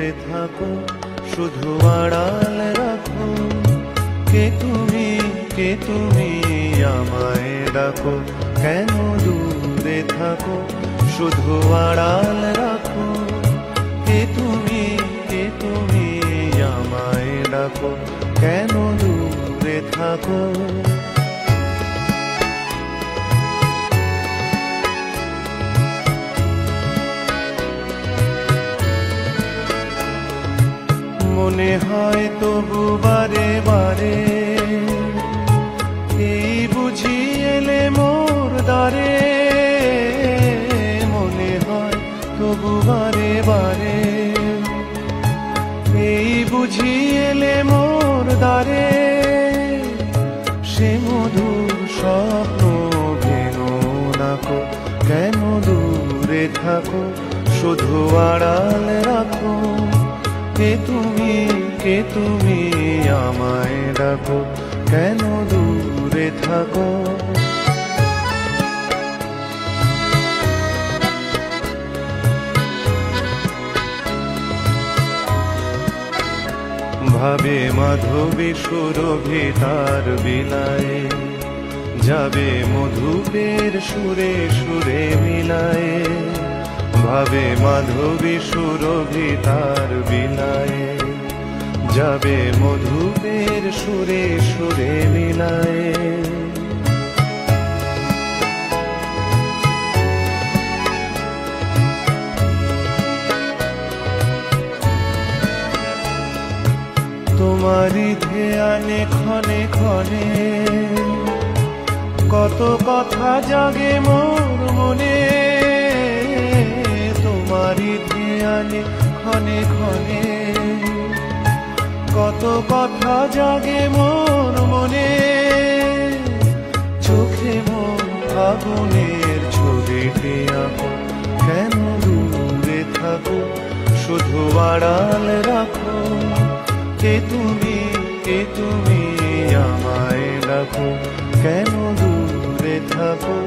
দূরে থাকো, শুধু আড়াল রাখো। কে তুমি আমায় ডাকো, কেন দূরে থাকো, শুধু আড়াল রাখো। কে তুমি আমায় ডাকো, কেন দূরে থাকো। মনে হয় তবু বারে বারে, এই বুঝি এলে মোর দ্বারে। মনে হয় তবু বারে বারে, এই বুঝি এলে মোর দ্বারে। সে মধুর স্বপ্ন ভেঙো নাকো, কেন দূরে থাকো, শুধু আড়াল রাখো। কে তুমি আমায় ডাকো, কেন দূরে থাকো। ভাবে মাধবী সুরভি তার বিলায়ে, যাবে মধুপের সুরে সুরে মিলায়ে। ভাবে মাধবী সুরভি তার বিলায়ে, যাবে মধুপের সুরে সুরে মিলায়ে। তোমারি ধ্যানে ক্ষণে ক্ষণে, কত কথা জাগে মোর মনে। তোমারি ধ্যানে ক্ষণে ক্ষণে, কত কথা জাগে মোর মনে। চোখে মোর আগুনের ছবিটি আঁকো, কেন দূরে থাকো, শুধু আড়াল রাখো। কে তুমি আমায় ডাকো, কেন দূরে থাকো।